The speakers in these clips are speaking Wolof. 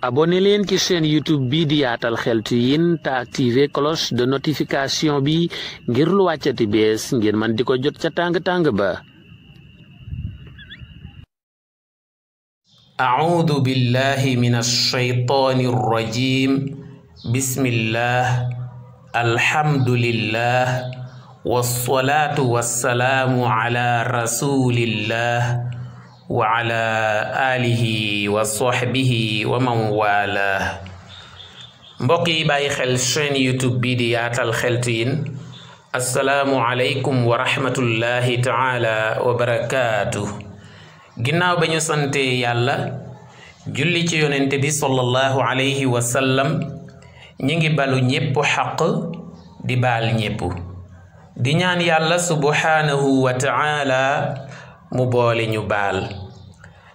abonné leen ci chaîne YouTube bi di Yaatal Xeltu Yin te activé cloche de notification bi ngir lu wàccati bees ngir man di ko jot ca tàng-tàng ba. أعوذ بالله من الشيطان الرجيم بسم الله الحمد لله والصلاة والسلام على رسول الله وعلى آله وصحبه ومن والاه mbokk yi bàyyi xel chaîne YouTube bi di Yaatal Xeltu Yin assalaamu aleykum wa rahmatullahi taala wa barakaatuh. ginnaaw ba ñu sante yàlla julli ci yonente bi sallallahu alayhi wa sallam ñi ngi balu ñépp xaq di baal ñépp di ñaan yàlla subhanahu wa ta'ala mu boole ñu baal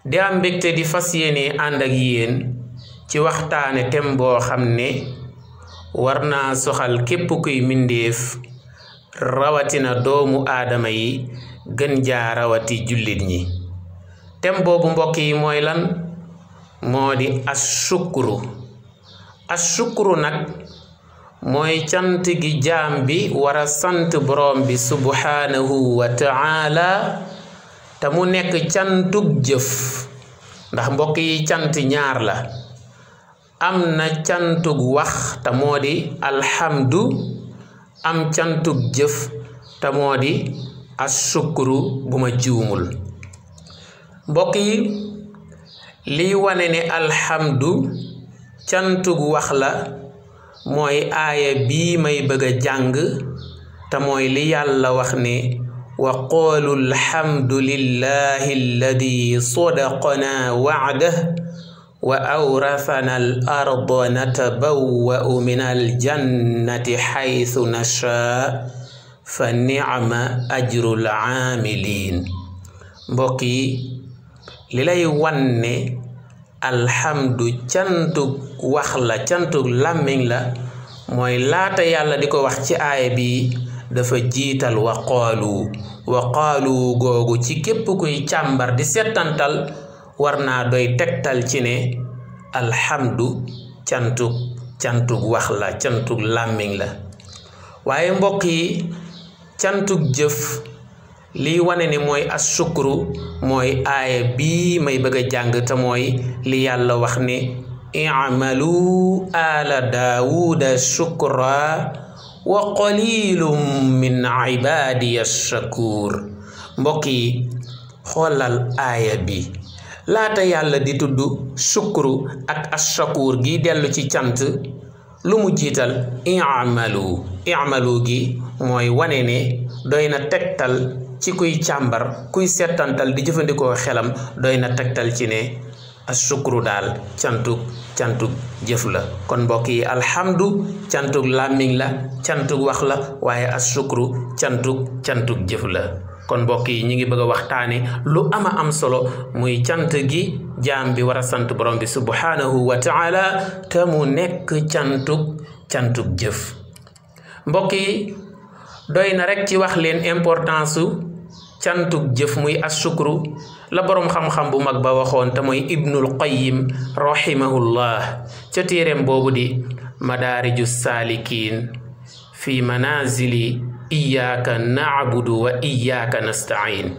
di am mbégte di fas yéene ànd ak yéen ci waxtaane tem boo xam ne war naa soxal képp kuy mbindéef rawatina doomu aadama yi gën jaa rawati jullit ñi tem boobu mbokk yi mooy lan moo di ashukru nag mooy cant gi jaam bi war a sant borom bi subhanahu wa ta'ala te mu nekk cantug jëf ndax mbokk yi cant ñaar la am na cantug wax te moo di alhamdu am cantug jëf te moo di ashukru bu ma juumul mbokk yi liy wane ne alhamdu cantug wax la mooy aaya bii may bëgg a jàng te mooy li yàlla wax ne wa qalu alhamdu lillahi alladi sadaqana wa'dah wa awrathana al arda natabawwa'u min aljannati haythu nasha fa ni'ma ajrul aamilin mbokk yi li lay wanne alhamdu cantug wax la cantug làmmiñ la mooy laata yàlla di ko wax ci aaya bi dafa jiital wa qaalu googu ci képp kuy càmbar di settantal war naa doy tegtal ci ne alhamdu cantug wax la cantug làmmiñ la waaye mbokk yi cantug jëf lii wane ne mooy ashukru mooy aaya bii may bëgg a jàng te mooy li yàlla wax ne i'malu ala daawuda shukra wa qalilum min ibadiya shakur mbokk yi xoolal aaya bi laata yàlla di tudd shukru ak ashakur gi dellu ci cant lu mu jiital i'malu gi mooy wane ne doy na tegtal ci kuy càmbar kuy settantal di jëfandikoo xelam doy na tegtal ci ne ashukru daal cantug jëf la kon mbokk yi alhamdu cantug làmmiñ la cantug wax la waaye ashukru cantug jëf la kon mbokk yi ñi ngi bëgg a waxtaane lu ama am solo muy cant gi jaam bi war a sant borom bi subhanahu wa ta'ala te mu nekk cantug jëf mbokk yi doy na rek ci wax leen importance su cantug jëf muy ashukru la boroom xam-xam bu mag ba waxoon te mooy ibnul qayyim rahimahullah ca téereem boobu di madaariju saalikiin fi manazili iyyaka na'budu wa iyyaka nasta'in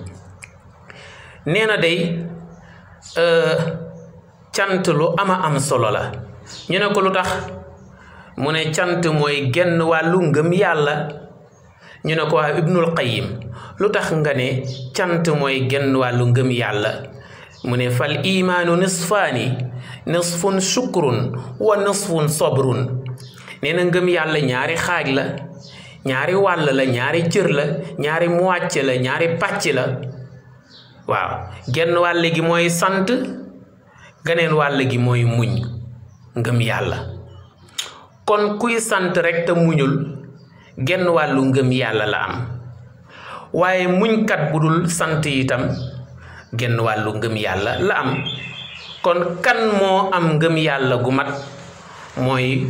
nee na day cant lu ama am solo la ñu ne ko lu tax mu ne cant mooy genn wàllu ngëm yàlla ñu ne ko waa ibnul qayyim lu tax nga ne cant mooy genn wàllu ngëm yàlla mu ne fal imaanu nisfaani nisfun shukrun wa nisfun sabrun nee na ngëm yàlla ñaari xaaj la ñaari wàll la ñaari cër la ñaari moitié la ñaari pàcc la waaw genn wàll gi mooy sant geneen wàll gi mooy muñ ngëm yàlla kon kuy sant rek te muñul genn wàllu ngëm yàlla la am waaye muñkat bu dul sant itam genn wàllu ngëm yàlla la am kon kan moo am ngëm yàlla gu mat mooy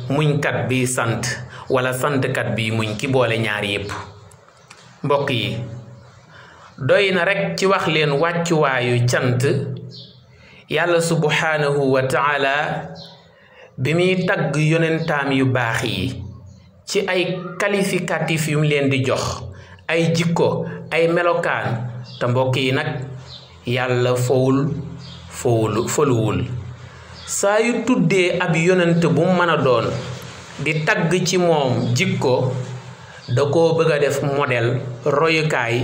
muñkat bi sant wala santkat bi muñ ki boole ñaar yépp mbokk yi doy na rekk ci wax leen wàccuwaayu cant yàlla subhanahu wa taala bi muy tagg yonentaam yu baax yi ci ay qualificatif yu mu leen di jox ay jikko ay melokaan te mbokk yi nag yàlla foluwul saa yu tuddee ab yonent bu mu mën a doon di tagg ci moom jikko da koo bëgg a def modèle royukaay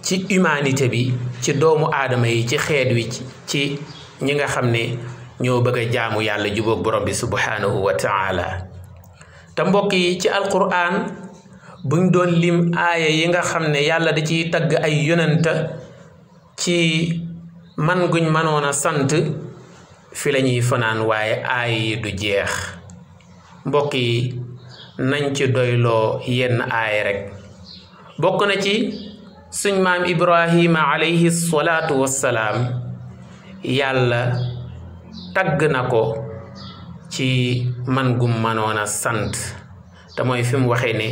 ci humanité bi ci doomu aadama yi ci xeet wi ci ñi nga xam ne ñoo bëgg a jaamu yàlla jubóog borom bi subhanahu wa taala te mbokk yi ci alquran buñ doon lim aaya yi nga xam ne yàlla da ciy tagg ay yonenta ci man guñ mënoon a sant fi la ñuy fanaan waaye aaya yi du jeex mbokk yi nañ ci doyloo yenn aaya rek bokk na ci suñ maam Ibrahima alayhi salaatu wassalaam yàlla tagg na ko ci man gum mënoon a sant te mooy fi mu waxee ne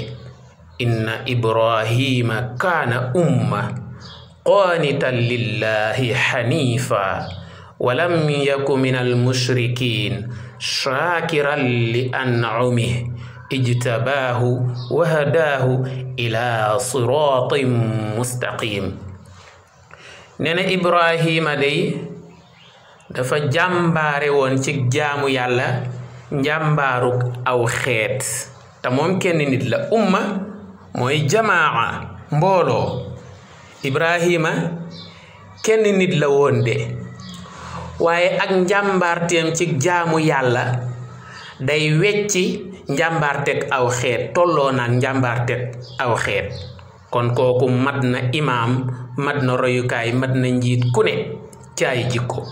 inna Ibrahima kaana umma qaanitan lillahi xaniifa walam yaku min almushrikin shaakiran li an'umihi ijtabaahu wa hadaahu ila siraatin mustaqim nee na Ibrahima day dafa jàmbaare woon ci jaamu yàlla njàmbaaruk aw xeet te moom kenn nit la umma mooy jamaa mbooloo Ibrahima kenn nit la woon de waaye ak njàmbaarteem ci jaamu yàlla day wecci njàmbaarteg aw xeet tolloo naag njàmbaarteg aw xeet kon kooku mat na imaam mat na royukaay mat na njiit ku ne ci ay jikko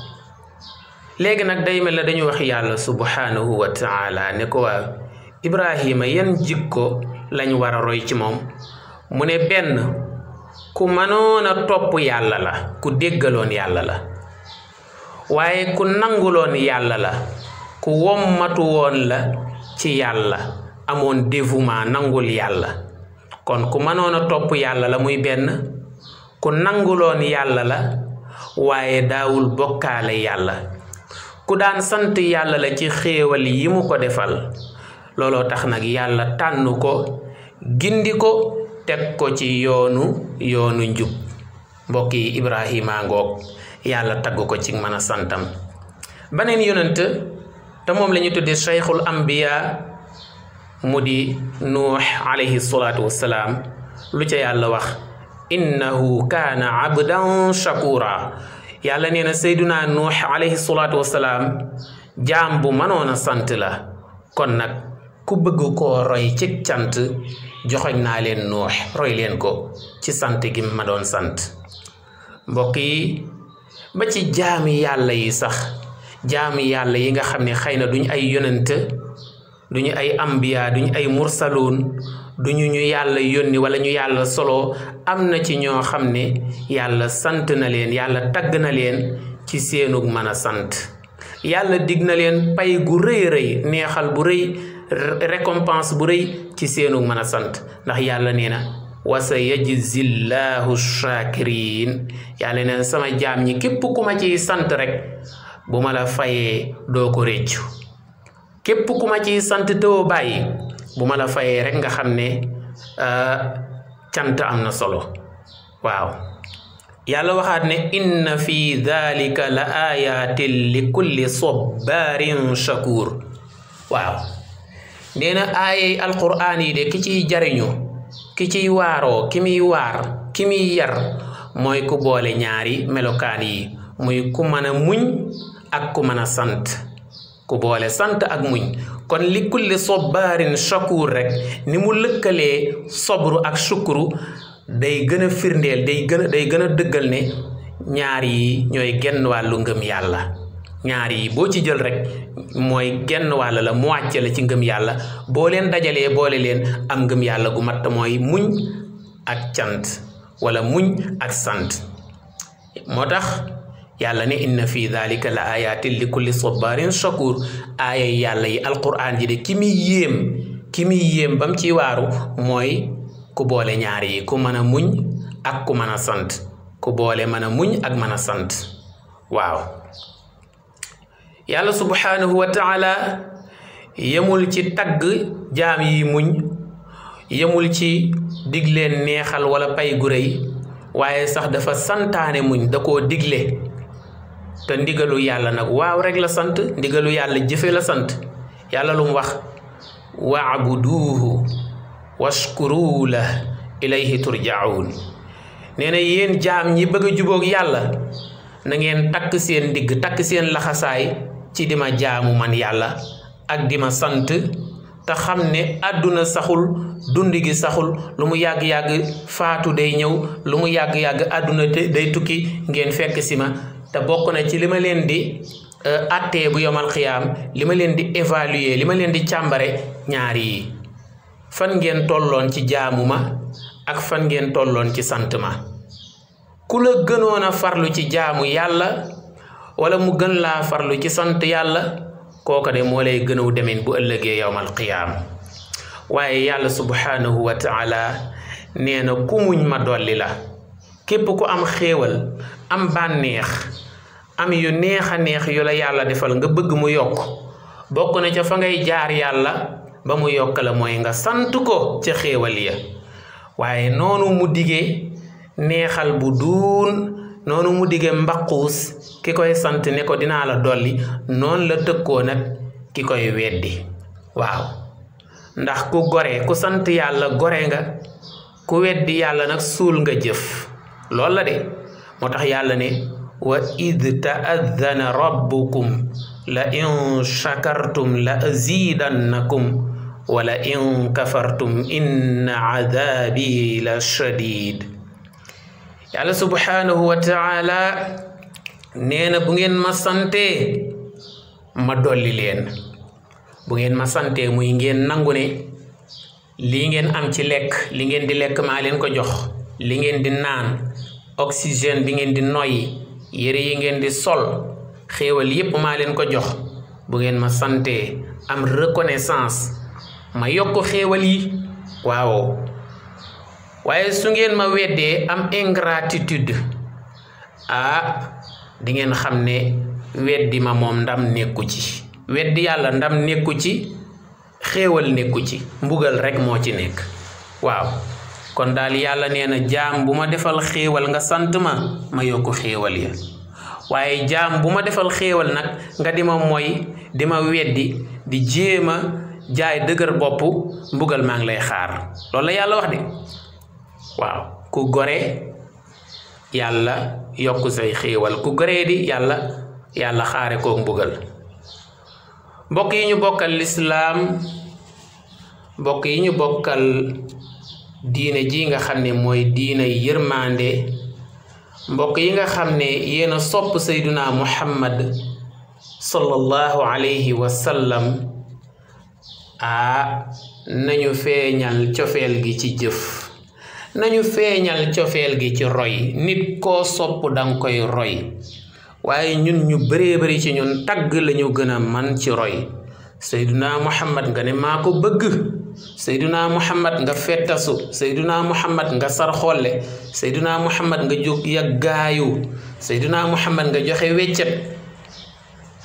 léegi nag day mel la dañu wax yàlla subhanahu wa taala ne ko waaw Ibrahima yan jikko lañ war a roy ci moom mu ne benn ku mënoon a topp yàlla la ku déggaloon yàlla la waaye ku nanguloon yàlla la ku wommatu woon la ci yàlla amoon dévouement nangul yàlla kon ku mënoon a topp yàlla la muy benn ku nanguloon yàlla la waaye daawul bokkaale yàlla ku daan sant yàlla la ci xéewal yi mu ko defal looloo tax nag yàlla tànn ko gindi ko teg ko ci yoonu njub mbokk yi Ibrahima ngoog yàlla tagg ko ci mën a santam beneen yonent te moom la ñu tudde cheikhul ambiya mu di nuux alayhi salaatu wassalaam lu ca yàlla wax innahu kaana abdan shakura yàlla nee na sayduna nuux alayhi salaatu wassalaam jaam bu mënoon a sant la kon nag ku bëgg koo roy ci cant joxoñ naa leen nuux roy leen ko ci sant gi ma doon sant mbokk yi ba ci jaami yàlla yi sax jaami yàlla yi nga xam ne xëy na duñu ay yonent duñu ay ambiya duñu ay mursaloon duñu ñu yàlla yónni wala ñu yàlla solo am na ci ñoo xam ne yàlla sant na leen yàlla tagg na leen ci seenug mën a sant yàlla dig na leen pay gu rëy rëy neexal bu rëy récompense bu rëy ci seenug mën a sant ndax yàlla nee na wa sa yajzillahu shakirin yàlla nee na sama jaam ñi képp ku ma ciy sant rek bu ma la fayee doo ko réccu képp ku ma ciy sant tëwo bàyyi bu ma la fayee rek nga xam ne cant am na solo waaw yàlla waxaat ne inna fi dhalika la ayatin li kulli sabarin shakur waaw nee na aayay alquraan yi de ki ciy jariñu ki ciy waaroo ki muy waar ki muy yar mooy ku boole ñaari melokaan yi muy ku mën a muñ ak ku mën a sant ku boole sant ak muñ kon li kulli sabarin shakur rek ni mu lëkkalee sobru ak shukru day gën a firndeel day gën a dëggal ne ñaar yi ñooy genn wàllu ngëm yàlla ñaar yi boo ci jël rek mooy genn wàll la moitié la ci ngëm yàlla boo leen dajalee boole leen am ngëm yàlla gu mat mooy muñ ak cant wala muñ ak sant moo tax yàlla ne inna fi dhalika la ayatin li kulli sabarin shakur aaya yàlla yi alquran ji de ki muy yéem bam ci waaru mooy ku boole ñaar yi ku mën a muñ ak ku mën a sant ku boole mën a muñ ak mën a sant waaw yàlla subhanahu wa taala yemul ci tagg jaam yi muñ yemul ci digleen neexal wala pay gu rëy waaye sax dafa santaane muñ da koo digle te ndigalu yàlla nag waaw rek la sant ndigalu yàlla jëfe la sant yàlla lu mu wax wa'buduuhu washkuru la ilayhi turja'un nee na yéen jaam ñi bëgg a jubóog yàlla na ngeen takk seen ndigg takk seen laxasaay ci dima jaamu man yàlla ak dima sant te xam ne àdduna saxul dund gi saxul lu mu yàgg-yàgg faatu day ñëw lu mu yàgg-yàgg àdduna day tukki ngeen fekk si ma te bokk na ci li ma leen di attee bu yomal xiyaam li ma leen di évaluer li ma leen di càmbare ñaar yi fan ngeen tolloon ci jaamu ma ak fan ngeen tolloon ci sant ma ku la gënoon a farlu ci jaamu yàlla wala mu gën laa farlu ci sant yàlla kooka de moo lay gënaw demin bu ëllëgee yowmal qiyaam waaye yàlla subhanahu wa taala nee na ku muñ ma dolli la képp ku am xéewal am bànneex am yu neex a neex yu la yàlla defal nga bëgg mu yokk bokk na ca fa ngay jaar yàlla ba mu yokk la mooy nga sant ko ca xéewal ya waaye noonu mu digee neexal bu duun noonu mu digee mbaquus ki koy sant ne ko dinaa la dolli noonu la tëkkoo nag ki koy weddi waaw ndax ku gore ku sant yàlla gore nga ku weddi yàlla nag suul nga jëf loolu la de moo tax yàlla ne wa id ta'adhana rabbukum la in shakartum la azidannakum wala in kafartum inna adabi la shadid yàlla subhanahu wa taala nee na bu ngeen ma sante ma dolli leen bu ngeen ma sante muy ngeen nangu ne lii ngeen am ci lekk li ngeen di lekk maa leen ko jox li ngeen di naan oxygène bi ngeen di noyyi yére yi ngeen di sol xéewal yépp maa leen ko jox bu ngeen ma sante am reconnaissance ma yokk xéewal yi waaw waaye su ngeen ma weddee am ingratitude di ngeen xam ne weddi ma moom ndam nekku ci weddi yàlla ndam nekku ci xéewal nekku ci mbugal rek moo ci nekk waaw kon daal yàlla nee na jaam bu ma defal xéewal nga sant ma yokk xéewal ya waaye jaam bu ma defal xéewal nag nga di ma mooy di ma weddi di jéema jaay dëgër bopp mbugal maa ngi lay xaar loolu la yàlla wax de waaw ku gore yàlla yokk say xéewal ku goree di yàlla xaare kook mbugal mbokk yi ñu bokkal lislaam mbokk yi ñu bokkal diine ji nga xam ne mooy diine yërmande mbokk yi nga xam ne yéen a sopp sayduna muhammad sallallahu alayhi wa sallam nañu feeñal cofeel gi ci jëf nañu feeñal cofeel gi ci roy nit koo sopp danga koy roy waaye ñun ñu bëree bëri ci ñun tagg lañu gën a man ci roy sayduna muhammad nga ne maa ko bëgg sayduna muhammad nga fettasu sayduna muhammad nga sarxolle sayduna muhammad nga jóg yaggaayu sayduna muhammad nga joxe weccet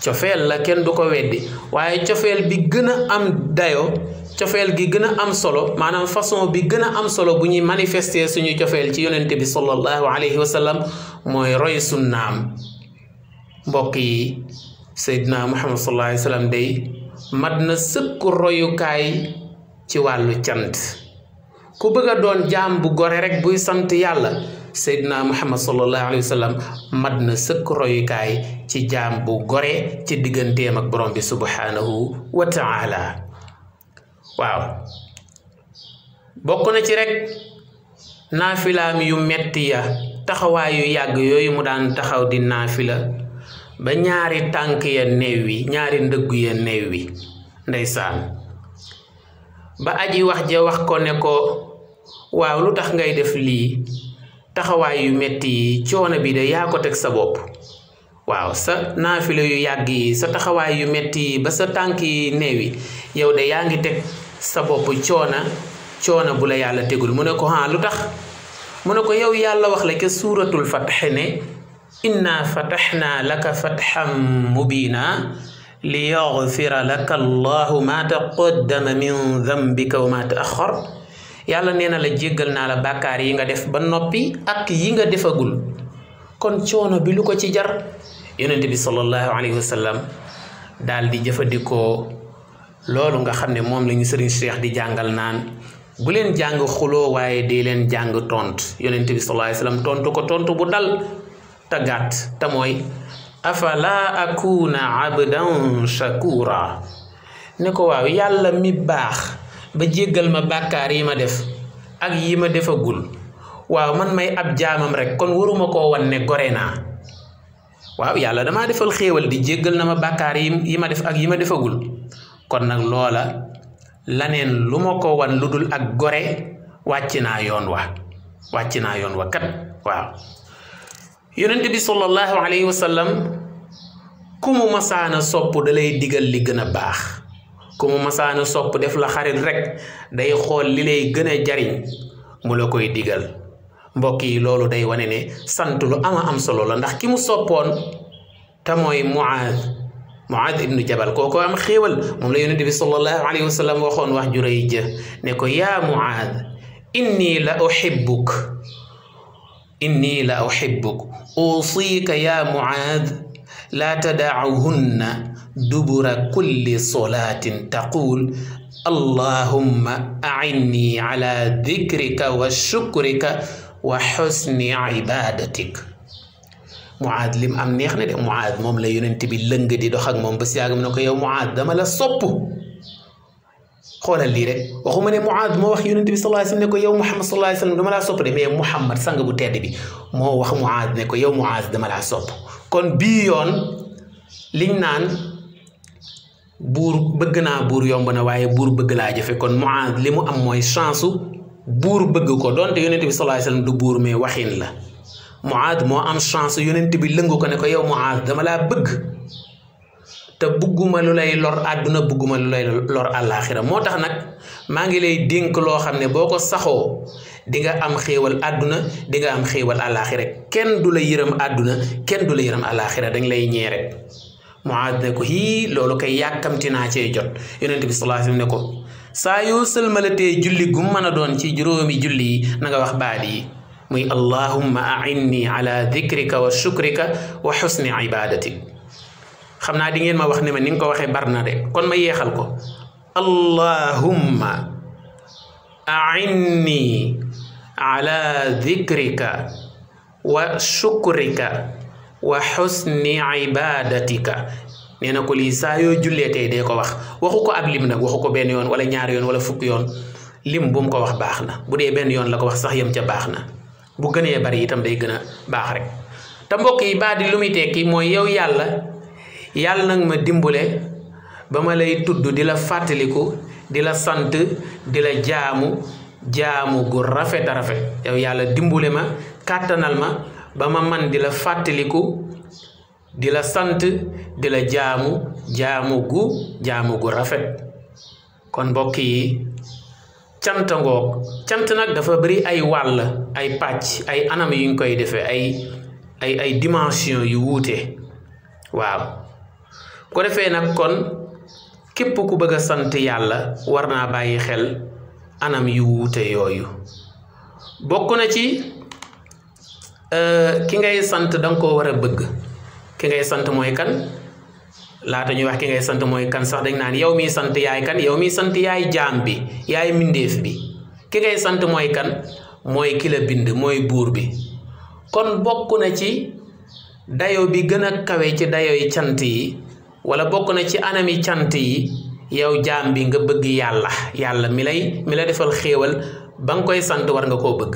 cofeel la kenn du ko weddi waaye cofeel bi gën a am dayo cofeel gi gën a am solo maanaam façon bi gën a am solo bu ñuy manifester suñu cofeel ci yonente bi sallallahu alayhi wa sallam mooy roy sunnaam mbokk yi sayduna muhammad sallallahu alayhi wa sallam day mat na sëkk royukaay ci wàllu cant ku bëgg a doon jaam bu gore rek buy sant yàlla sayyidina muhammad sallallahu alayhi wa sallam mat na sëkk royukaay ci jaam bu gore ci digganteem ak borom bi subhanahu wa taala waaw bokk na ci rek naafilaam yu metti ya taxawaay yu yàgg yooyu mu daan taxaw di naafila ba ñaari tànk ya néew wi ñaari ndëggu ya néew wi ndeysaan ba aji wax ja wax ko ne ko waaw lu tax ngay def lii taxawaay yu metti yi coono bi de yaa ko teg sa bopp waaw sa naafila yu yàgg yi sa taxawaay yu metti yi ba sa tànk yi néew yi yow de yaa ngi teg sa bopp coono bu la yàlla tegul mu ne ko lu tax mu ne ko yow yàlla wax la ke suuratul Fath ne inna fatahnaa laka fathan mubiina li yaghfira laka allahu ma taqaddama min dhanbika wa ma ta'akhkhar yàlla nee na la jéggal naa la bàkkaar yi nga def ba noppi ak yi nga defagul kon coono bi lu ko ci jar yonent bi sallallahu alayhi wa sallam daal di jëfandikoo loolu nga xam ne moom la ñu sëriñ Cheikh di jàngal naan bu leen jàng xuloo waaye dee leen jàng tontu yonent bi sallallahu alayhi wa sallam tontu ko tontu bu dal te gàtt te mooy afala akuna abdan shakura ne ko waaw yàlla mi baax ba jéggal ma bàkkaar yi ma def ak yi ma defagul waaw man may ab jaamam rek kon waruma koo wan ne gore naa waaw yàlla damaa defal xéewal di jéggal na ma bàkkaar yi ma def ak yi ma defagul kon nag loola laneen lu ma ko wan lu dul ak gore wàcc naa yoon wa kat waaw yonent bi sallallahu alayhi wa sallam ku mu masaana sopp da lay digal li gën a baax ku mu masaana sopp def la xarit rek day xool li lay gën a jariñ mu la koy digal mbokk yi loolu day wane ne sant lu am solo la ndax ki mu soppoon te mooy Muaad ibnu Jabal kooku am xéewal moom la yonent bi sallallahu alayhi wa sallam waxoon wax ju rëy jë ne ko yaa Muaad inni la uhibbuk usiika yaa Muaad laa tada'uhunna dubura kulli solaatin taqul allahumma a'inni ala dhikrika wa shukrika wa husni ibadatik Muaad lim am neex na de Muaad moom la yonent bi lëng di dox ak moom ba si yàggam ne ko yow Muaad dama la sopp xoolal lii rek waxuma ne Muaad moo wax yonent bi sallallahu alayhi wasallam ne ko yow Muhammad sallallahu alayhi wasallam dama laa sopp de mais Muhammad sang bu tedd bi moo wax Muaad ne ko yow Muaad dama laa sopp kon bii yoon liñ naan buur bëgg naa buur yomb na waaye buur bëgg laa jafe kon Muaad li mu am mooy chance buur bëgg ko donte yonent bi sallallahu alayhi wasallam du buur mais waxin la Muaad moo am chance yonent bi lëngu ko ne ko yow Muaad dama laa bëgg te bugguma lu lay lor àdduna bugguma lu lay lor àllaaxira moo tax nag maa ngi lay dénk loo xam ne boo ko saxoo di nga am xéewal àdduna di nga am xéewal àllaaxira kenn du la yërëm àdduna kenn du la yërëm àllaaxira dañ lay ñee rek Muaad ne ko loolu kay yàkkamti naa cee jot yonent bi sallallahu alayhi wasallam ne ko saa yoo sëlmalatee julli gu mën a doon ci juróomi julli yi na nga wax baat yi muy allahumma a'inni ala dhikrika wa shukrika wa husni ibadatik xam naa di ngeen ma wax ne ma ni nga ko waxee bar na de kon ma yeexal ko allahumma a'inni ala dhikrika wa shukrika wa husni ibadatika nee na ko lii saa yoo jullee tey dee ko wax waxu ko ab lim nag waxu ko benn yoon wala ñaari yoon wala fukki yoon lim bu mu ko wax baax na bu dee benn yoon la ko wax sax yem ca baax na bu gënee bari itam day gën a baax rek te mbokk yi baa di lu muy tekki mooy yow yàlla nag ma dimbale ba ma lay tudd di la fàttaliku di la sant di la jaamu gu rafet a rafet yow yàlla dimbale ma kàttanal ma ba ma man di la fàttaliku di la sant di la jaamu gu rafet kon mbokk yi cant ngoog cant nag dafa bari ay wàll ay pàcc ay anam yu ñu koy defee ay dimension yu wuute waaw ko defee nag kon képp ku bëgg a sant yàlla war naa bàyyi xel anam yu wuute yooyu bokk na ci ki ngay sant danga ko war a bëgg ki ngay sant mooy kan laata ñuy wax ki ngay sant mooy kan sax dañ naan yow miy sant yaay kan yow miy sant yaay jaam bi yaay mbindeef bi ki ngay sant mooy kan mooy ki la bind mooy buur bi kon bokk na ci dayo bi gën a kawe ci dayo yi cant yi wala bokk na ci anami cant yi yow jaam bi nga bëgg yàlla mi la defal xéewal ba nga koy sant war nga koo bëgg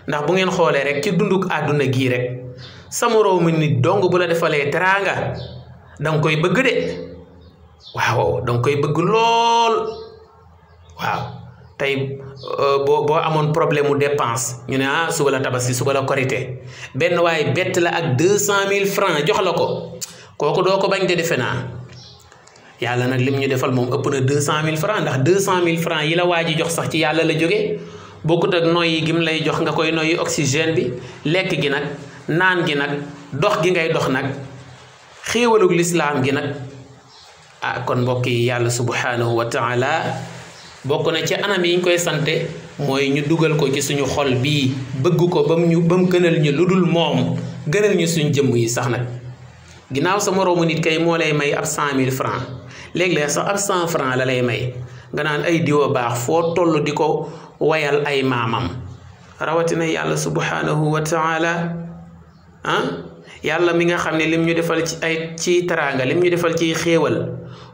ndax bu ngeen xoolee rek ci dunduk àdduna gii rek sa moroomu nit dong bu la defalee teraanga danga koy bëgg de waaw danga koy bëgg lool waaw tey boo amoon problème mu dépense ñu ne suba la tabaski suba la korité benn waaye bett la ak 200 000 francs jox la ko kooku doo ko bañ de defe naa yàlla nag lim ñu defal moom ëpp na 200 000 francs ndax 200 000 francs yi la waa ji jox sax ci yàlla la jógee bokkut ak noyyi gi mu lay jox nga koy noyyi oxygène bi lekk gi nag naan gi nag dox gi ngay dox nag xéewalug lislaam gi nag kon mbokk yi yàlla subhanahu wa taala bokk na ci anam yi ñu koy sante mooy ñu dugal ko ci suñu xol bii bëgg ko ba mu gënal ñu lu dul moom gënal ñu suñ jëmm yi sax nag ginnaaw sa moroomu nit kay moo lay may ab 100 000 francs léeg-léeg sax ab 100 francs la lay may nga naan ay diwa baax foo toll di ko wayal ay maamam rawatina yàlla subhanahu wa taala yàlla mi nga xam ne lim ñu defal ci teraanga lim ñu defal ci xéewal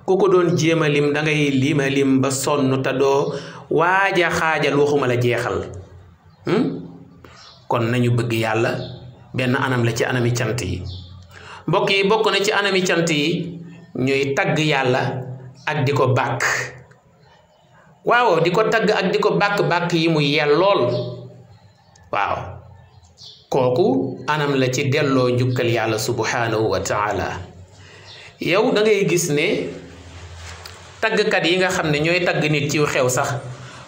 ku ko doon jéem a lim da ngay lima lim ba sonn te doo waaja xaajal waxuma la jeexal kon nañu bëgg yàlla benn anam la ci anami cant yi mbokk yi bokk na ci anami cant yi ñuy tagg yàlla ak di ko bàkk waaw di ko tagg ak di ko bàkk yi mu yellool waaw kooku anam la ci delloo njukkal yàlla subhanahu wa taala yow da ngay gis ne taggkat yi nga xam ne ñooy tagg nit ci xew sax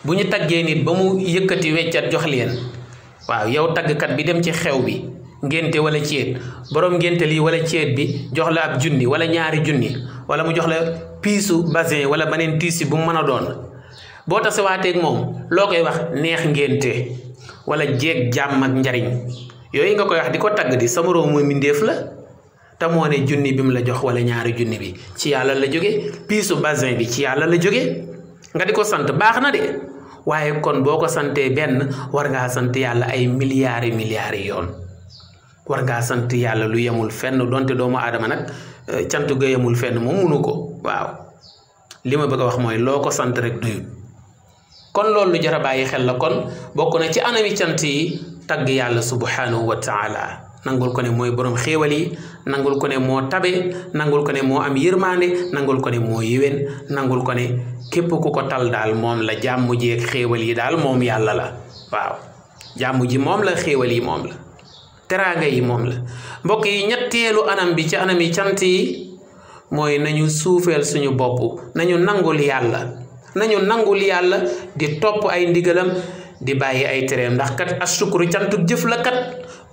bu ñu taggee nit ba mu yëkkati weccat jox leen waaw yow taggkat bi dem ci xew bi ngénte wala céet borom ngénte lii wala céet bi jox la ab junni wala ñaari junni wala mu jox la piisu basin wala beneen tiisi bu mu mën a doon boo tasewaateeg moom loo koy wax neex ngénte wala jeeg jàmm ak njariñ yooyu nga koy wax di ko tagg di sama moroomu mbindéef la te moo ne junni bi mu la jox wala ñaari junni bi ci yàlla la jóge piisu basin bi ci yàlla la jóge nga di ko sant baax na de waaye kon boo ko santee benn war ngaa sant yàlla ay milliards yi yoon war ngaa sant yàlla lu yemul fenn donte doomu aadama nag cant ga yemul fenn moom munu ko waaw li ma bëgg a wax mooy loo ko sant rek doyut kon loolu lu jar a bàyyi xel la kon bokk na ci anami cant yi tagg yàlla subhanahu wa taala nangul ko ne mooy borom xéewal yi nangul ko ne moo tabe nangul ko ne moo am yërmande nangul ko ne moo yéwén nangul ko ne képp ku ko tal daal moom la jàmm ji ak xéewal yi daal moom yàlla la waaw jàmm ji moom la xéewal yi moom la teraanga yi moom la mbokk yi ñetteelu anam bi ci anam yi cant yi mooy nañu suufeel suñu bopp nañu nangul yàlla di topp ay ndigalam di bàyyi ay tereem ndax kat asukuru cantug jëf la kat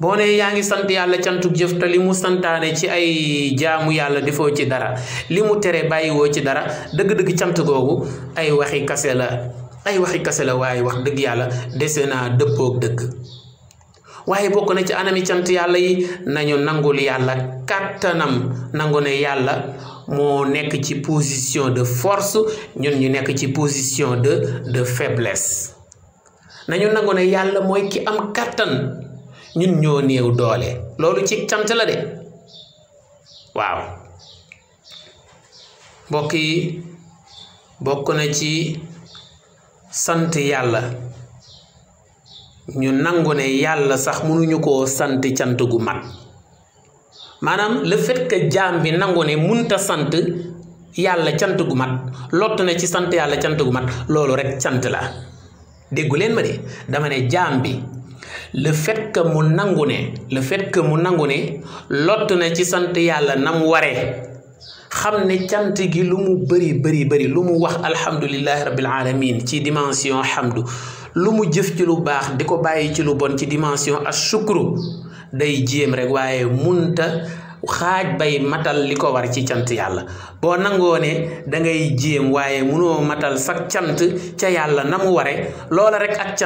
boo ne yaa ngi sant yàlla cantug jëf te li mu santaane ci ay jaamu yàlla defoo ci dara li mu tere bàyyiwoo ci dara dëgg-dëgg cant googu ay waxi kase la waaye wax dëgg yàlla dese naa dëppoog dëgg waaye bokk na ci anami cant yàlla yi nañu nangul yàlla kàttanam nangu ne yàlla moo nekk ci position de force ñun ñu nekk ci position de faiblesse nañu nangu ne yàlla mooy ki am kàttan ñun ñoo néew doole loolu ci cant la de waaw mbokk yi bokk na ci sant yàlla ñu nangu ne yàlla sax mënuñu koo sant cant gu mat maanaam le fait que jaam bi nangu ne munta sant yàlla cant gu mat lott na ci sant yàlla cant gu mat loolu rek cant la déggu leen ma de dama ne jaam bi le fait que mu nangu ne lott na ci sant yàlla nam waree xam ne cant gi lu mu bëri lu mu wax alhamdulillahi rabbil alamin ci dimension hamdu lu mu jëf ci lu baax di ko bàyyi ci lu bon ci dimension ashukru day jéem rek waaye munta xaaj bay matal li ko war ci cant yàlla boo nangoo ne da ngay jéem waaye munoo matal sak cant ca yàlla na mu ware loola rek ak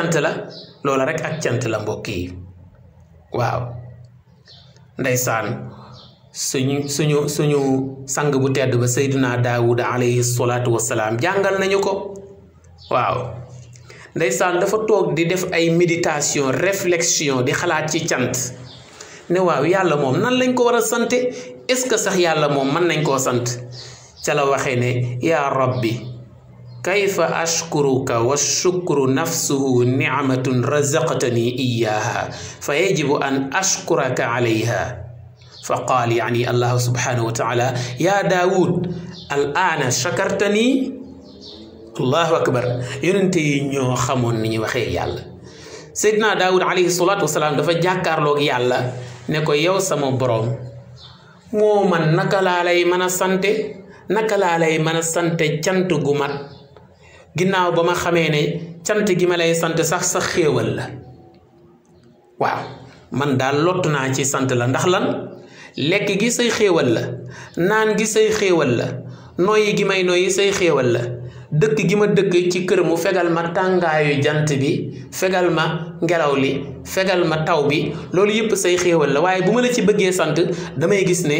cant la mbokk yi waaw ndeysaan suñu sang bu tedd ba Seydina Daawuda alayhi salaatu wassalaam jàngal nañu ko waaw ndeysaan dafa toog di def ay méditation réflexion di xalaat ci cant ne waaw yàlla moom nan lañ ko war a sante est-ce que sax yàlla moom mën nañ koo sant ca la waxee ne yaa rabbi kayfa ashkuruka wa shukru nafsuhu nicmatun razaqtani iyaha fa yajibu an ashkuraka alayha fa qaal yani allahu subhanahu wa taala ya daawud al aana shakartani allahu akbar yonente yi ñoo xamoon ni ñu waxee yàlla Seydina Daawud alayhi salaatu wasalaam dafa jàkkaarloog yàlla ne ko yow sama boroom moo man naka laa lay mën a sante cant gu mat ginnaaw ba ma xamee ne cant gi ma lay sant sax sa xéewal la waaw man daal lottu naa ci sant la ndax lan lekk gi say xéewal la naan gi say xéewal la noyyi gi may noyyi say xéewal la dëkk gi ma dëkk ci kër mu fegal ma tàngaayu jant bi fegal ma ngelaw li fegal ma taw bi loolu yëpp say xéewal la waaye bu ma la ci bëggee sant damay gis ne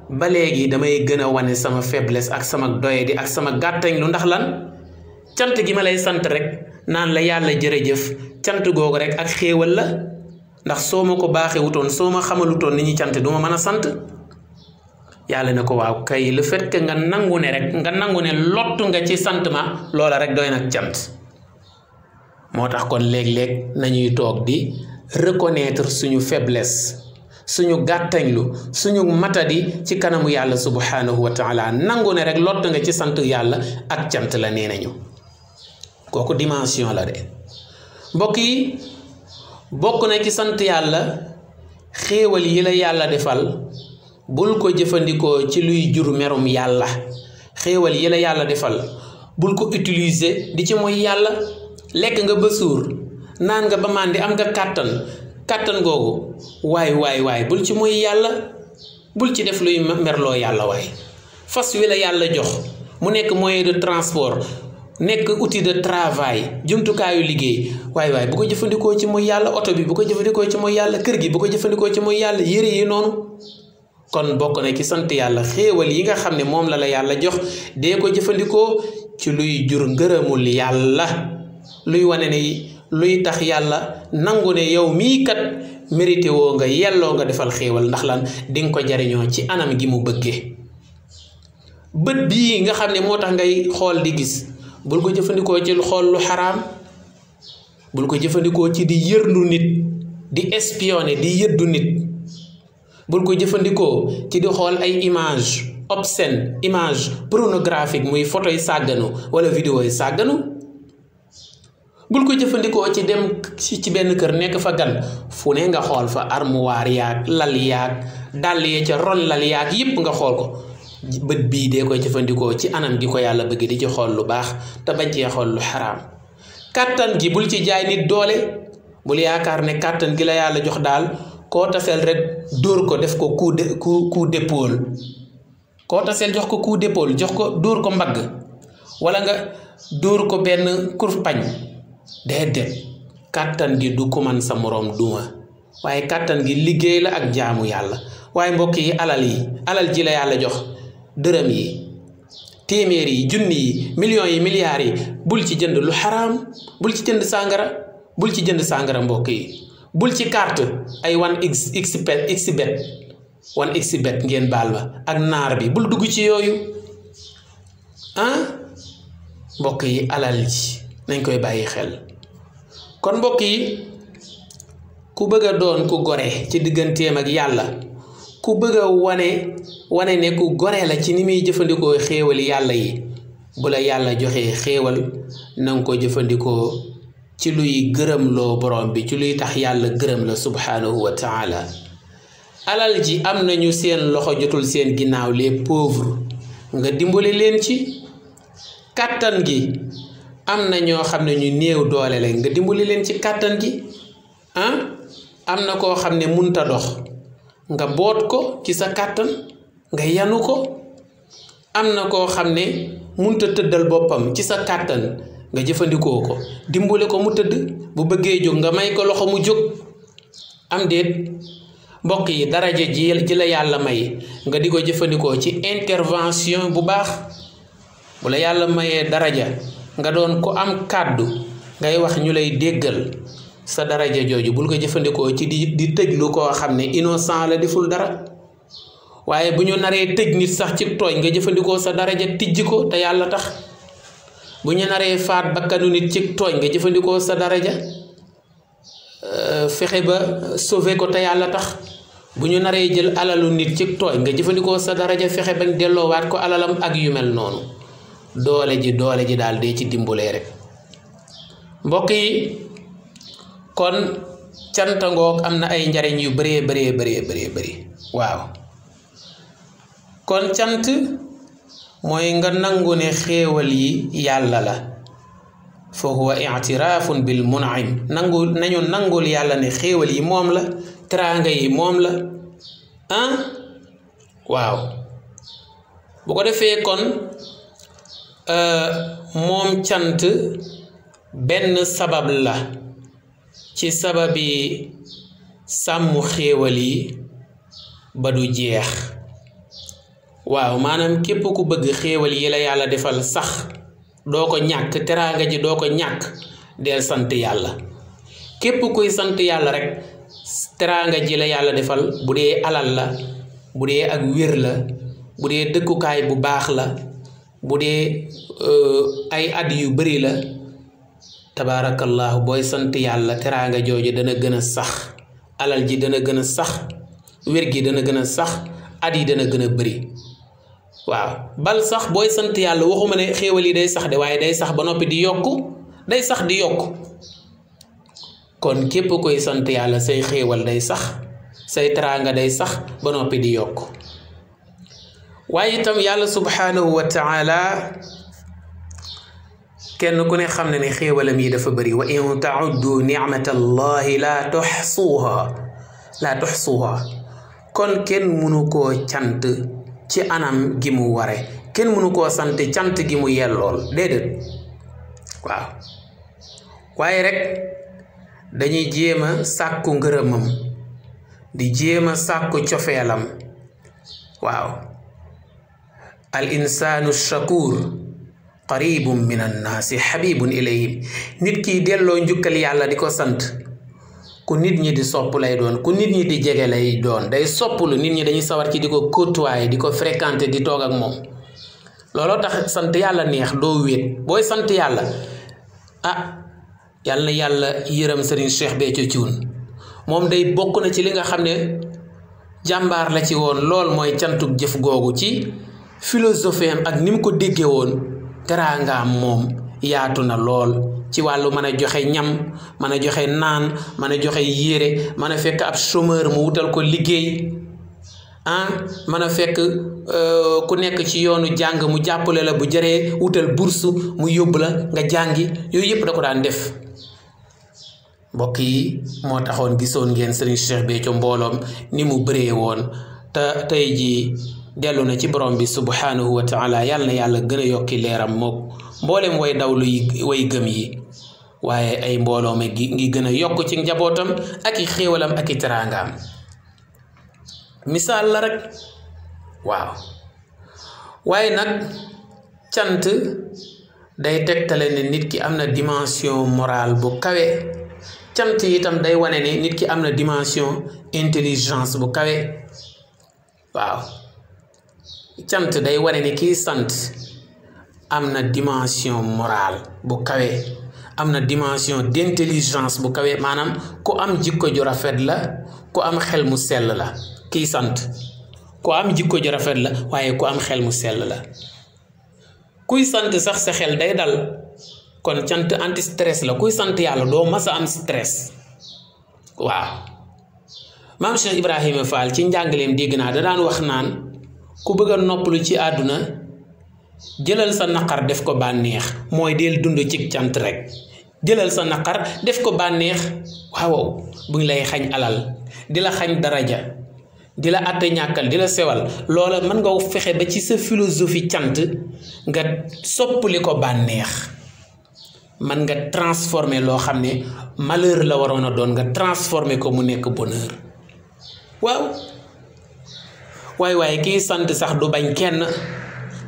ba léegi damay gën a wane sama faiblesse ak sama doyadi ak sama gàttañ lu ndax lan cant gi ma lay sant rek naan la yàlla jërëjëf cant googu rek ak xéewal la ndax soo ma ko baaxee wutoon soo ma xamalutoon ni ñuy cant du ma mën a sant yàlla ne ko waaw kay le fait que nga nangu ne lottu nga ci sant ma loola rek doy nag cant moo tax kon léeg-léeg nañuy toog di reconnaître suñu faiblesse suñu gàttañlu suñu matadi ci kanamu yàlla subhanahu wa taala nangu ne rek lottu nga ci sant yàlla ak cant la nee nañu kooku dimension la de mbokk yi bokk na ci sant yàlla xéewal yi la yàlla defal bul ko jëfandikoo ci luy jur merum yàlla xéewal yi la yàlla defal bul ko utiliser di ci mooy yàlla lekk nga ba suur naan nga ba màndi am nga kàttan googu waay bul ci mooy yàlla bul ci def luy merloo yàlla waay fas wi la yàlla jox mu nekk moyen de transport nekk outil de travail jumtukaayu liggéey waay bu ko jëfandikoo ci mooy yàlla oto bi bu ko jëfandikoo ci mooy yàlla kër gi bu ko jëfandikoo ci mooy yàlla yére yi noonu kon bokk na ci sant yàlla xéewal yi nga xam ne moom la yàlla jox dee ko jëfandikoo ci luy jur ngërëmul yàlla luy wane ne luy tax yàlla nangu ne yow mii kat mérité woo nga yelloo nga defal xéewal ndax lan di nga ko jariñoo ci anam gi mu bëggee bët bii nga xam ne moo tax ngay xool di gis bul ko jëfandikoo ci xool lu xaraam bul ko jëfandikoo ci di yërlu nit di espionner di yëddu nit bul ko jëfandikoo ci di xool ay image obscène image pornographique muy photo yi sàgganu wala vidéo yi sàgganu bul ko jëfandikoo ci dem ci benn kër nekk fa gan fu ne nga xool fa armoire yaag lal yaag dàll ya ca ron lal yaag yépp nga xool ko bët bii dee koy jëfandikoo ci anam gi ko yàlla bëgg di ci xool lu baax te bañ cee xool lu xaraam kàttan gi bul ci jaay nit doole bul yaakaar ne kàttan gi la yàlla jox daal koo taseel rek dóor ko def ko coup d'épaule koo taseel jox ko coup d'épaule jox ko dóor ko mbagg wala nga dóor ko benn kurpañ déedéet kàttan gi du ko man sa moroom duma waaye kàttan gi liggéey la ak jaamu yàlla waaye mbokk yi alal ji la yàlla jox dërëm yi téeméer yi junni yi millions yi milliards yi bul ci jënd lu xaraam bul ci jënd sàngara mbokk yi bul ci carte ay 1xbet ngeen baal ma ak naar bi bul dugg ci yooyu mbokk yi alal ji nañ koy bàyyi xel kon mbokk yi ku bëgg a doon ku gore ci digganteem ak yàlla ku bëgg a wane ne ku gore la ci ni muy jëfandikoo xéewali yàlla yi bu la yàlla joxee xéewal nanga ko jëfandikoo ci luy gërëm loo borom bi ci luy tax yàlla gërëm la subhanahu wa taala alal ji am nañu seen loxo jotul seen ginnaaw les pauvres nga dimbali leen ci kàttan gi am na ñoo xam ne ñu néew doole la nga dimbali leen ci kàttan gi am na koo xam ne munta dox nga boot ko ci sa kàttan nga yanu ko am na koo xam ne munta tëddal boppam ci sa kàttan nga jëfandikoo ko dimbale ko mu tëdd bu bëggee jóg nga may ko loxo mu jóg am déet mbokk yi daraja ji la yàlla may nga di ko jëfandikoo ci intervention bu baax bu la yàlla mayee daraja nga doon ko am kàddu ngay wax ñu lay déggal sa daraja jooju bul ko jëfandikoo ci di tëjlu koo xam ne innocent la deful dara waaye bu ñu naree tëj nit sax ci tooñ nga jëfandikoo sa daraja tijji ko te yàlla tax bu ñu naree faat bakkanu nit ci tooñ nga jëfandikoo sa daraja fexe ba sauver ko te yàlla tax bu ñu naree jël alalu nit ci tooñ nga jëfandikoo sa daraja fexe bañ delloowaat ko alalam ak yu mel noonu doole ji daal dee ci dimbalee rek mbokk yi kon cantangoog am na ay njariñ yu bëree waaw kon cant mooy nga nangu ne xéewal yi yàlla la fa huwa i'tiraafun bil mun'im nañu nangul yàlla ne xéewal yi moom la teraanga yi moom la waaw bu ko defee kon moom cant benn sabab la ci sababi sàmm xéewal yi ba du jeex waaw maanaam képp ku bëgg xéewal yi la yàlla defal sax doo ko ñàkk teraanga ji doo ko ñàkk del sant yàlla képp kuy sant yàlla rek teraanga ji la yàlla defal bu dee alal la bu dee ak wér la bu dee dëkkukaay bu baax la bu dee ay at yu bari la tabaarakallahu booy sant yàlla teraanga jooju dana gën a sax alal ji dana gën a sax wér gi dana gën a sax at yi dana gën a bari waaw bal sax booy sant yàlla waxuma ne xéewal yi day sax de waaye day sax ba noppi di yokku day sax di yokku kon képp koy sant yàlla say xéewal day sax say teraanga day sax ba noppi di yokku waaye itam yàlla subhaanahu wa taala kenn ku ne xam ne ne xéewalam yi dafa bëri wa in tauddu nicmatallahi laa tuxsuha kon kenn mënu koo cant ci anam gi mu ware kenn mënu koo sant cant gi mu yellool déedéet waaw waaye rek dañuy jéem a sàkku ngërëmam di jéem a sàkku cofeelam waaw al insaanu shakur qaribun min annaasi xabibun ilayhim nit ki delloo njukkal yàlla di ko sant ku nit ñi di sopp lay doon ku nit ñi di jege lay doon day sopplu nit ñi dañuy sawar ci di ko côtoyer di ko fréquenter di toog ak moom looloo tax sant yàlla neex doo wéet booy sant yàlla yàlla na yàlla yërëm Serigne Cheikh Béthio Thioune moom day bokk na ci li nga xam ne jàmbaar la ci woon lool mooy cantug jëf googu ci philosophie am ak ni mu ko déggee woon teraangaam moom yaatu na lool ci wàllu mën a joxe ñam mën a joxe naan mën a joxe yére mën a fekk ab chômeur mu wutal ko liggéey mën a fekk ku nekk ci yoonu jàng mu jàppale la bu jëree wutal bourse mu yóbbu la nga jàngi yooyu yëpp da ko daan def mbokk yi moo taxoon gisoon ngeen Serigne Cheikh Béthio mbooloom ni mu bëree woon te tey jii dellu na ci borom bi subhanahu wa taala yàlla na yàlla gën a yokki leeram mook mboolem way dawlu yi way gëm yi waaye ay mbooloom ngi gën a yokk ci njabootam ak i xéewalam ak i teraangaam misaal la rek waaw waaye nag cant day tegtale ne nit ki am na dimension morale bu kawe cant itam day wane ne nit ki am na dimension intelligence bu kawe waaw cant day wane ne kii sant am na dimension morale bu kawe am na dimension d'intelligence bu kawe maanaam ku am jikko ju rafet la ku am xel mu sell la kii sant ku am jikko ju rafet la waaye ku am xel mu sell la kuy sant sax sa xel day dal kon cant anti stress la kuy sant yàlla doo masa am stress waaw maam Cheikh Ibrahima Fall ci njàngaleem dégg naa da daan wax naan ku bëgg a noppalu ci àdduna jëlal sa naqar def ko bànneex mooy del dund ci cant rek jëlal sa naqar def ko bànneex waaw bu ñu lay xañ alal di la xañ daraja di la àtte ñàkkal di la sewal loola mën nga fexe ba ci sa philosophie cant nga soppali ko bànneex mën nga transformer loo xam ne malheur la waroon a doon nga transformer ko mu nekk bonheur waaw waaye kii sant sax du bañ kenn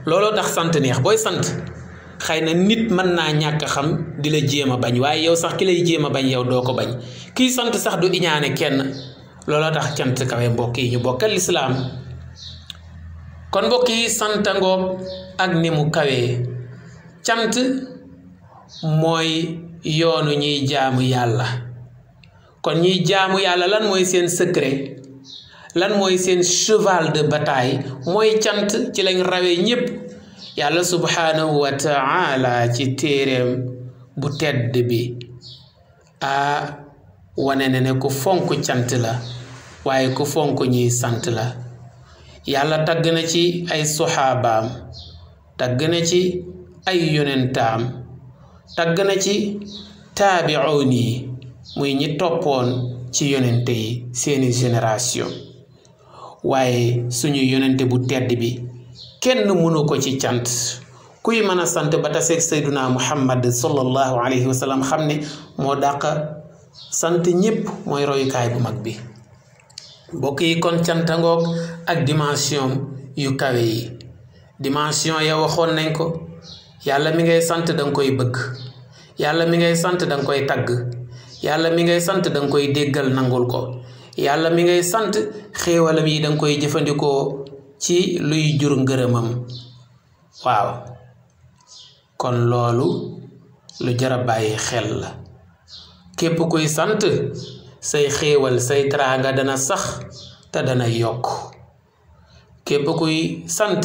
looloo tax sant neex booy sant xëy na nit mën naa ñàkk xam di la jéem a bañ waaye yow sax ki lay jéem a bañ yow doo ko bañ kii sant sax du iñaane kenn looloo tax cant kawe mbokk yi ñu bokkal lislaam kon mbokk yi santangoog ak ni mu kawee cant mooy yoonu ñuy jaamu yàlla kon ñuy jaamu yàlla lan mooy seen secret lan mooy seen cheval de bataille mooy cant ci lañ rawee ñépp yàlla subhanahu wa taala ci téeréem bu tedd bi wane ne ku fonk cant la waaye ku fonk ñuy sant la yàlla tagg na ci ay soxaabaam tagg na ci ay yonentaam tagg na ci taabi'uun yi muy ñi toppoon ci yonente yi seeni génération waaye suñu yonente bu tedd bi kenn mënu ko ci cant kuy mën a sant ba taseeg sayduna muhammad sallallahu alayhi wa sallam xam ne moo dàq sant ñépp mooy royukaay bu mag bi. mbokk yi kon cantangoog ak dimension yu kawe yi. dimension ya waxoon nañ ko. yàlla mi ngay sant danga koy bëgg. yàlla mi ngay sant danga koy tagg. yàlla mi ngay sant danga koy déggal nangul ko. yàlla mi ngay sant xéewalam yi danga koy jëfandikoo ci luy jur ngërëmam. waaw kon loolu lu jar a bàyyi xel la. képp kuy sant say xéewal say teraanga dana sax te dana yokk. képp kuy sant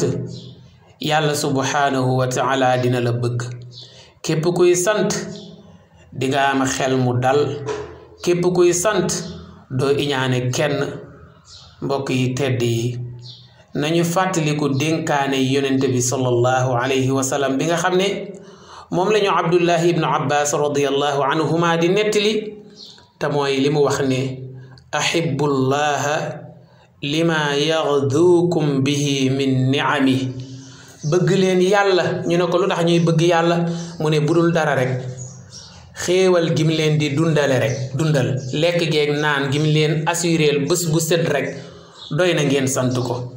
yàlla subhanahu wa taala dina la bëgg. képp kuy sant dinga am xel mu dal. képp kuy sant doo iñaane kenn. mbokk yi tedd yi nañu fàttaliku dénkaane yonente bi sallallahu alayhi wa sallam bi nga xam ne moom lañu abdullahi ibnu abbas radiallahu anhuma di nettali te mooy li mu wax ne ahibbullaha lima yaxduukum bihi min niami. bëgg leen yàlla ñu ne ko lu tax ñuy bëgg yàlla mu ne budul dara rek xéewal gim leen di dundal lekk geeg naan gim leen assuréel bés bu set rek doy na ngeen sant ko.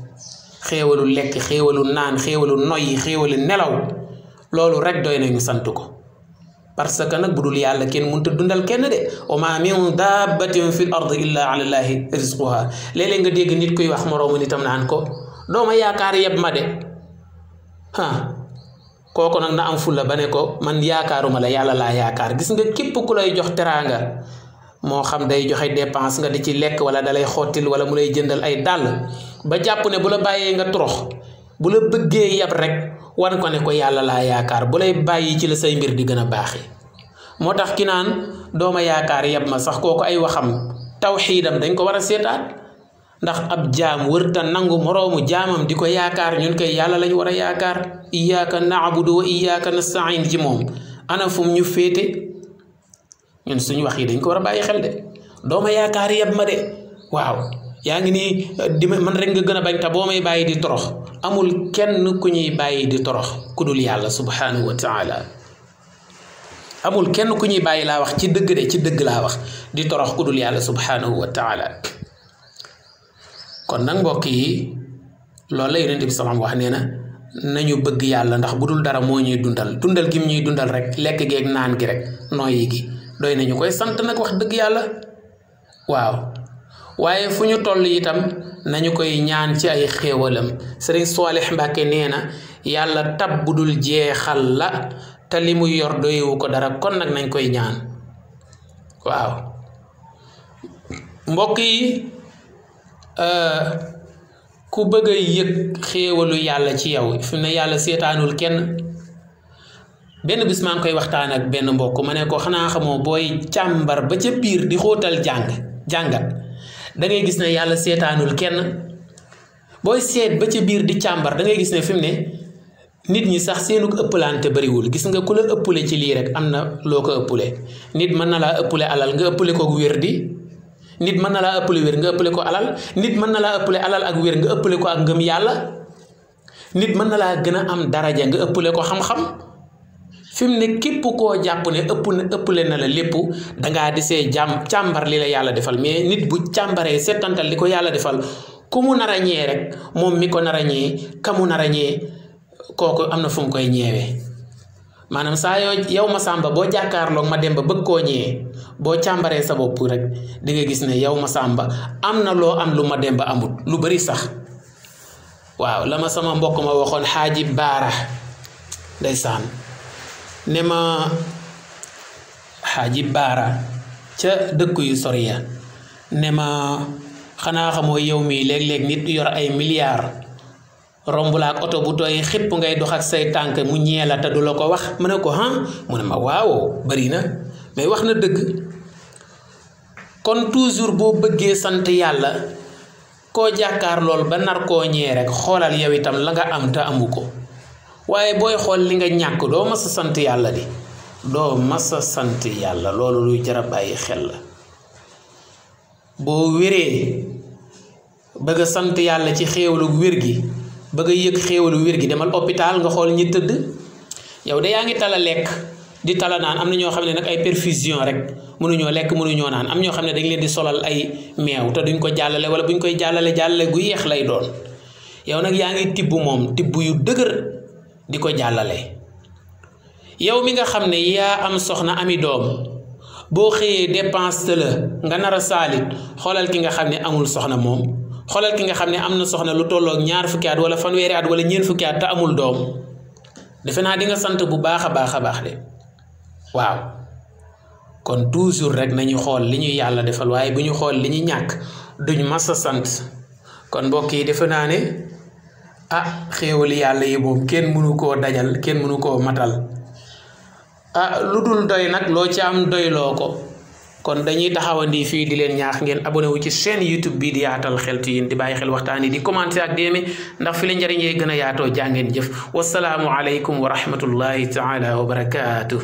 xéewalu lekk xéewalu naan xéewalu noyyi xéewalu nelaw loolu rek doy nañu sant ko. parce que nag budul yàlla kenn mënut a dundal kenn de wa ma min dabbatin fil ardi illa ala llahi rizquha. léeg-léeg nga dégg nit kuy wax moroomu nitam naan ko dooma yaakaar yeb ma de kooku nag na am fulla ba ne ko man yaakaaruma la yàlla laa yaakaar. gis nga képp ku lay jox teraanga moo xam day joxe dépense nga di ci lekk wala dalay xottil wala mu lay jëndal ay dàll ba jàpp ne bu la bàyyee nga torox bu la bëggee yab rek wan ko ne ko yàlla laa yaakaar bu lay bàyyi ci la say mbir di gën a baaxee. moo tax ki naan dooma yaakaar yab ma sax kooku ay waxam tawxiidam dañ ko war a seetaat. ndax ab jaam wërta nangu moroomu jaamam di ko yaakaar. ñun koy yàlla lañ war a yaakaar. iyyaka na'budu wa iyyaka nasta'in ji moom ana fum ñu féete. ñun suñu wax yi dañ ko war a bàyyi xel de. dooma yaakaar yab ma de waaw yaa ngi nii di man rek nga gën a bañ te boo may bàyyi di torox. amul kenn ku ñuy bàyyi di torox ku dul yàlla subhanahu wa taala. amul kenn ku ñuy bàyyi laa wax ci dëgg de ci dëgg laa wax di torox ku dul yàlla subhanahu wa taala. kon nag mbokk yi loolu la yonent bi salaam wax nee na nañu bëgg yàlla ndax bu dul dara moo ñuy dundal gi mu ñuy dundal rek lekk geeg naan gi rek nooyi gi doy nañu koy sant nag wax dëgg yàlla. waaw waaye fu ñu toll itam nañu koy ñaan ci ay xéewalam. Sëriñ Saalix Mbàkke nee na yàlla tab bu dul jeexal la te li mu yor doyewu ko dara kon nag nañ koy ñaan. waaw mbokk yi ku bëgg a yëg xéewalu yàlla ci yow fi mu ne yàlla seetaanul kenn. benn bis maa ngi koy waxtaan ak benn mbokk ma ne ko xanaa xamoo booy càmbar ba ca biir di xóotal jàngat da ngay gis ne yàlla seetaanul kenn. booy seet ba ca biir di càmbar da ngay gis ne fi mu ne nit ñi sax seenu ëppalante bariwul. gis nga ku la ëppale ci lii rek am na loo ko ëppale. nit mën na laa ëppale alal nga ëppale ko wér di. nit mën na laa ëppale wér nga ëppale ko alal. nit mën na laa ëppale alal ak wér nga ëppale ko ak ngëm yàlla. nit mën na laa gën a am daraja nga ëppale ko xam-xam. fi mu ne képp koo jàpp ne ëppale na la lépp dangaa desee càmbar li la yàlla defal. mais nit bu càmbaree seetantal li ko yàlla defal ku mu nar a ñee rek moom mi ko nar a ñee ka mu nar a ñee kooku am na fu mu koy ñeewee. maanaam saa yow ma sàmba boo jàkkaarloog ma dem ba bëgg koo ñee boo càmbaree sa bopp rek di nga gis ne yow ma sàmba am na loo am lu ma dem ba amut lu bari sax. waaw la ma sama mbokk ma waxoon xaaji baara ndeysaan ne ma xaaji baara ca dëkk yu sori ya ne ma xanaa xamoo yow mii léeg-léeg nit yor ay milliards romb la ak oto bu tooy xépp ngay dox ak say tànk mu ñee la te du la ko wax mu ne ko mu ne ma waaw bari na mais wax na dëgg. kon toujours boo bëggee sant yàlla koo jàkkaar lool ba nar koo ñee rek xoolal yow itam la nga am te amu ko. waaye booy xool li nga ñàkk doo mas a sant yàlla di doo mas a sant yàlla. loolu luy jar a bàyyi xel la. boo wéree bëgg a sant yàlla ci xéewalu wér gi bëgg a yëg xéewalu wér gi demal hôpital nga xool ñi tëdd yow de yaa ngi tala lekk di tala naan am na ñoo xam ne nag ay perfusion rek mënuñoo lekk mënuñoo naan am ñoo xam ne dañ leen di solal ay meew te duñ ko jàllale wala buñ koy jàllale gu yeex lay doon yow nag yaa ngi tibb moom tibb yu dëgër di ko jàllale. yow mi nga xam ne yaa am soxna ami doom boo xëyee dépense la nga nar a saalit xoolal ki nga xam ne amul soxna moom xoolal ki nga xam ne am na soxna lu tolloog 20 fukki at wala fanweeri at wala ñeent fukki at te amul doom defe naa di nga sant bu baax a baax de waaw. kon toujours rek nañu xool li ñu yàlla defal waaye bu ñu xool li ñu ñàkk duñ mas a sant. kon mbokk yi defe naa ne xéewali yàlla yi moom kenn mënu koo dajal kenn mënu koo matal lu dul doy nag loo ci am doyloo ko. kon dañuy taxawandi fii di leen ñaax ngeen abonné wu ci chaîne YouTube bi di Yaatal Xeltu Yin di bàyyi xel waxtaan yi di commenter ak déeme ndax fi la njëriñ yee gën a yaatoo jàngeen jëf. wasalaamu aleykum wa rahmatullahi taala wa barakaatuh.